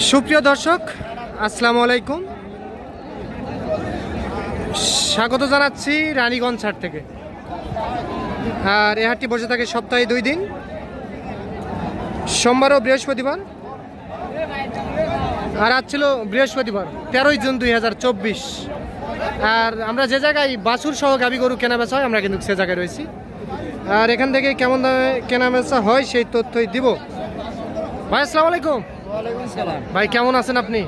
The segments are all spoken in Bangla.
সুপ্রিয় দর্শক, আসসালামু আলাইকুম। স্বাগত জানাচ্ছি রানীগঞ্জ হাট থেকে। আর এই হাটটি বসে থাকে সপ্তাহে 2 দিন, সোমবার ও বৃহস্পতিবার। আর আজ ছিল বৃহস্পতিবার 13 জুন 2024। আর আমরা যে জায়গায় বাছুর সহ গাভী গরু কেনা বেচা হয় আমরা কিন্তু সে জায়গায় রয়েছি। আর এখান থেকে কেমন দামে কেনা বেচা হয় সেই তথ্যই দিব। ভাই আসসালামু আলাইকুম। ভাই কেমন আছেন আপনি?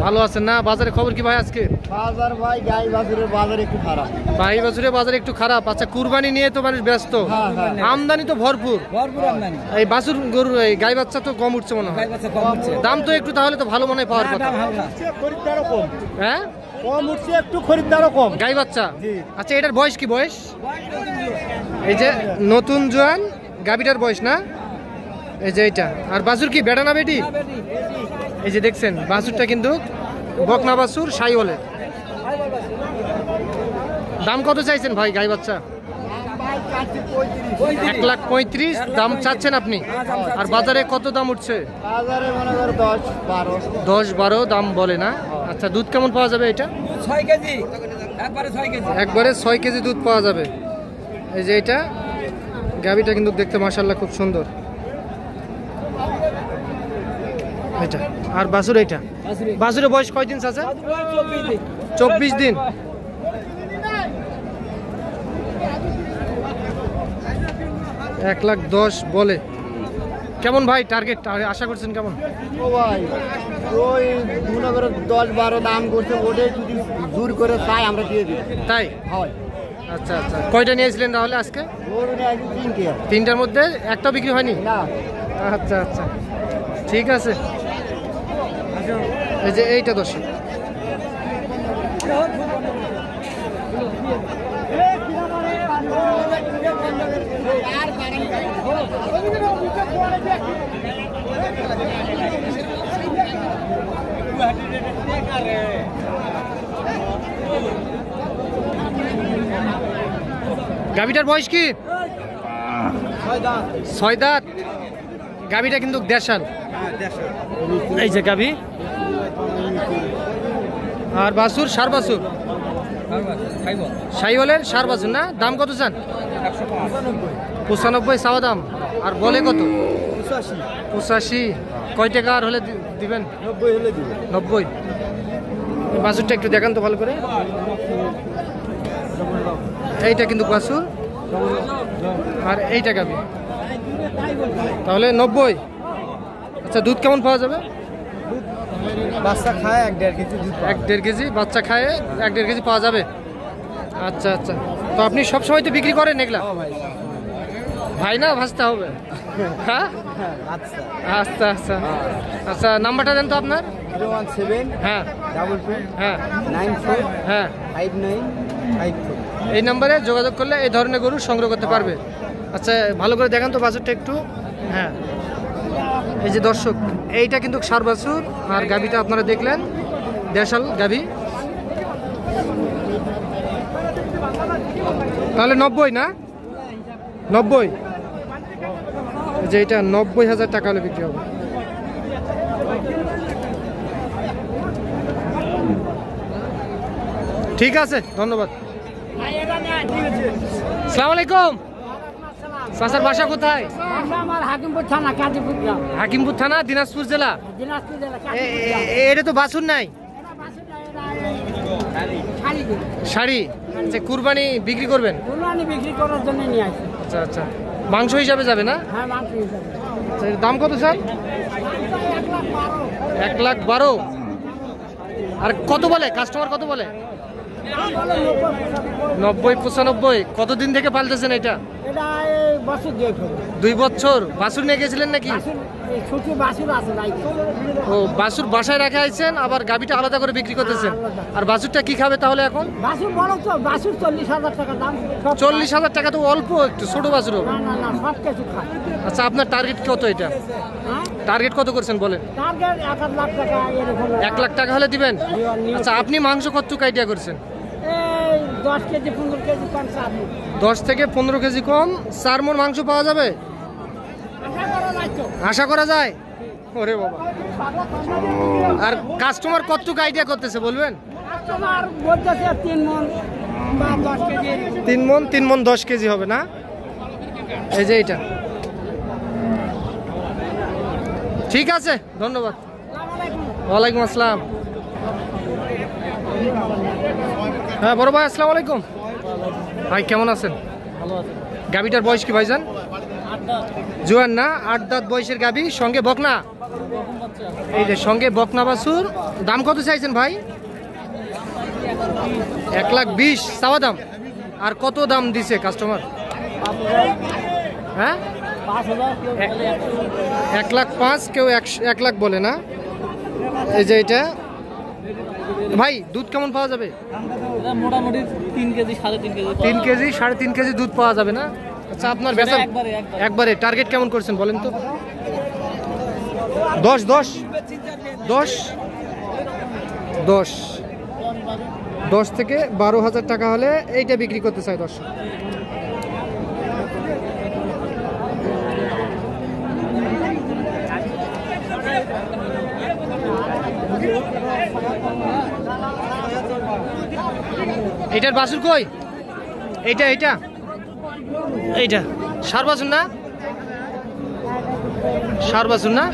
ভালো আছেন না? বাজারে খবর কি ভাই আজকে? বাজার ভাই গাই বাছুরের বাজার একটু খারাপ। গাই বাছুরের বাজার একটু খারাপ। আচ্ছা, কুরবানি নিয়ে তো মানুষ ব্যস্ত, আমদানি তো ভরপুর আমদানি। এই বাছুর গরু এই গাই বাচ্চা তো কম উঠছে মনে হয়, দাম তো একটু তাহলে তো ভালো মনে হয় পাওয়ার কথা। খরিদ্দারও কম। হ্যাঁ, কম উঠছে একটু, খরিদ্দারও কম গাই বাচ্চা। আচ্ছা, এটার বয়স কি? বয়স এই যে নতুন জোয়ান গাবিটার বয়স না? এই যে এইটা। আর বাছুর কি বেটা না বেটি? এই যে দেখছেন বাছুরটা কিন্তু বকনা বাছুর, সাইওয়ালের। দাম কত চাইছেন ভাই গাই বাচ্চা? 1,35,000 দাম চাচ্ছেন আপনি। আর বাজারে কত দাম উঠছে? বাজারে মনে করো 10-12 দাম বলে না? আচ্ছা, দুধ কেমন পাওয়া যাবে এটা? 6 কেজি, একবারে 6 কেজি দুধ পাওয়া যাবে। এই যে এটা গাবিটা কিন্তু দেখতে মাশাআল্লাহ খুব সুন্দর এটা। আর বাছুর এইটা, বাছুরের বয়স কয়দিন আছে? 24 দিন। $1,10,000 বলে। কেমন ভাই টার্গেট আশা করছেন কেমন? ও ভাই ওই মনে করো 10-12 দাম করছে, ওটাই যদি দূর করে তাই আমরা দিয়ে দিই। তাই হয়। আচ্ছা আচ্ছা, কয়টা নিয়েছিলেন তাহলে আজকে? তিনটার মধ্যে একটা বিক্রি হয়নি? না। আচ্ছা আচ্ছা, ঠিক আছে। এই যে এইটা দর্শক, গাবিটার বয়স কি? 6 দাঁত। গাবিটা কিন্তু দেশাল। এই যে গাবি। আর বাছুর সার বাছুর, সাইওয়ালের সার বাছুর না? দাম কত চান? 95 চাওয়া দাম। আর বলে কত? 85। কয় টাকা আর হলে দিবেন? 90 হলে দিব। 90। বাছুরটা একটু দেখান তো ভালো করে। এইটা কিন্তু বাছুর, আর এইটা গাবি। তাহলে 90। আচ্ছা, দুধ কেমন পাওয়া যাবে? বাচ্চা খায় 1-1.5 কেজি দুধ। 1-1.5 কেজি বাচ্চা খায় 1-1.5 কেজি পাওয়া যাবে। আচ্ছা আচ্ছা, তো আপনি সব সময় তো বিক্রি করেন এগুলা? ভাই না ভাজতে হবে। হ্যাঁ আচ্ছা আচ্ছা আচ্ছা, নাম্বারটা দেন তো আপনার। 017 হ্যাঁ 22 হ্যাঁ 94 হ্যাঁ 5984। এই নাম্বারে যোগাযোগ করলে এই ধরনের গরু সংগ্রহ করতে পারবে। আচ্ছা, ভালো করে দেখান তো বাছুরটা একটু। হ্যাঁ, এই যে দর্শক, এইটা কিন্তু সার বাছুর। আর গাবিটা আপনারা দেখলেন দেশাল গাবি। তাহলে 90 না? 90। যে এটা 90,000 টাকা হলে বিক্রি হবে। ঠিক আছে, ধন্যবাদ। আসসালামু আলাইকুম। চাচার বাসা কোথায়? হাকিমপুর থানা, দিনাজপুর জেলা। এটা তো বাছুর নাই, শাড়ি। আচ্ছা, কুরবানি বিক্রি করবেন? বিক্রি করার জন্য নিয়ে আসি। আচ্ছা আচ্ছা, মাংস হিসাবে যাবে না? হ্যাঁ, মাংস হিসাবে। আচ্ছা, এর দাম কত স্যার? 1,12,000। আর কত বলে কাস্টমার? কত বলে? 90-95। কতদিন থেকে পালতেছেন এটা? 2 বছর। বাছুর নিয়ে গেছিলেন নাকি? ও, বাছুর বাসায় রাখা আইছেন, আবার গাবিটা আলাদা করে বিক্রি করতেছেন। আর বাছুরটা কি খাবে তাহলে এখন? 40,000 টাকা তো অল্প, একটু ছোট বাছুর। আচ্ছা, আপনার টার্গেট কত এটা? টার্গেট কত করছেন বলেন? 1 লাখ টাকা হলে দিবেন? আচ্ছা, আপনি মাংস কতটুকু আইডিয়া করছেন? 10 কেজি 15 কেজি কম। 10 থেকে 15 কেজি কম 4 মণ মাংস পাওয়া যাবে? আশা করা যায়। ও ওরে বাবা। আর কাস্টমার কতটুকু আইডিয়া করতেছে বলবেন? কাস্টমার বলতেছে 3 মণ বা 10 কেজি। 3 মণ 10 কেজি হবে না? এই যে এটা ঠিক আছে, ধন্যবাদ। ওয়ালাইকুম আসসালাম। হ্যাঁ বড় ভাই, আসসালামু আলাইকুম। ভাই কেমন আছেন? গাবিটার বয়স কি ভাইজান? জোয়ান না? 8 দাঁত বয়সের গাবি, সঙ্গে বকনা। এই যে সঙ্গে বকনা বাছুর। দাম কত চাইছেন ভাই? 1,20,000 চাওয়া দাম। আর কত দাম দিছে কাস্টমার? হ্যাঁ 1,05,000, কেউ 1 লাখ বলে না। এই যে এটা ভাই দুধ কেমন পাওয়া যাবে? মোটামুটি 3 কেজি 3.5 কেজি 3 কেজি 3.5 কেজি দুধ পাওয়া যাবে না? আচ্ছা আপনার বেচা একবারে টার্গেট কেমন করছেন বলেন তো? 10 10 10 10 10 থেকে 12,000 টাকা হলে এইটা বিক্রি করতে চাই দর্শক। এটার বাছুর কই? এইটা এইটা এইটা সার বাছুর না? সার বাছুর না?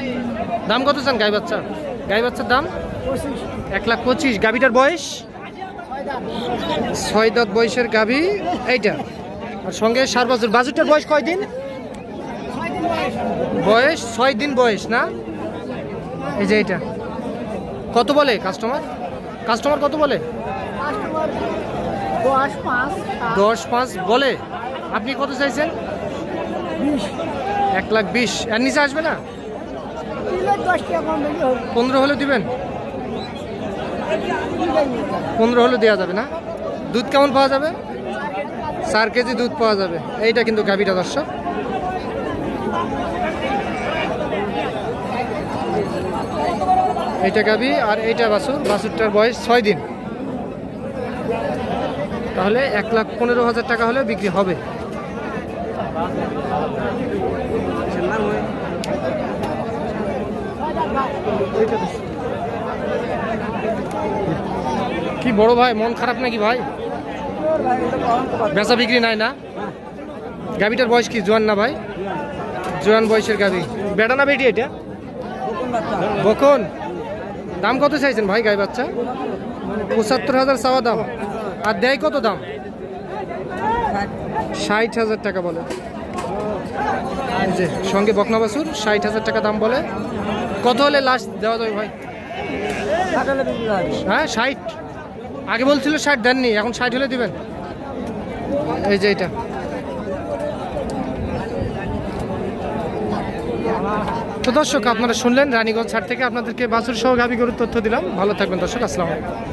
দাম কত চান গাই বাচ্চা? গাই বাচ্চার দাম 1,25,000। গাবিটার বয়স 6 দাঁত বয়সের গাবি এইটা, আর সঙ্গে সার বাছুর। বাছুরটার বয়স কয় দিন? বয়স 6 দিন বয়স না? এই যে এইটা কত বলে কাস্টমার? কাস্টমার কত বলে? 10,5 বলে। আপনি কত চাইছেন? 1,20,000। এর নিচে আসবে না? 15 হলে দিবেন? 15 হলে দেওয়া যাবে না? দুধ কেমন পাওয়া যাবে? 4 কেজি দুধ পাওয়া যাবে। এইটা কিন্তু গাবিটা দর্শক। এইটা গাবি আর এইটা বাছুর। বাছুরটার বয়স 6 দিন। তাহলে 1,15,000 টাকা হলে বিক্রি হবে। কি বড় ভাই, মন খারাপ নাকি ভাই? বেচা বিক্রি নাই না? গাবিটার বয়স কি জোয়ান না ভাই? জোয়ান বয়সের গাবি। বেটা না বেটি এটা? বকন। দাম কত চাইছেন ভাই গাই বাচ্চা? 75,000 চাওয়া দাম। আর দেয় কত দাম? 60,000 টাকা বলে। এই যে সঙ্গে বকনা বাছুর 60,000 টাকা দাম বলে। কত হলে লাস্ট দেওয়া যাবে ভাই? হ্যাঁ 60। আগে বলছিল 60, দেননি, এখন 60 হলে দিবেন। এই যে এটা তো দর্শক আপনারা শুনলেন রানীগঞ্জ হাট থেকে আপনাদেরকে বাছুর সহ গাভী গরুর তথ্য দিলাম। ভালো থাকবেন দর্শক, আসসালামু আলাইকুম।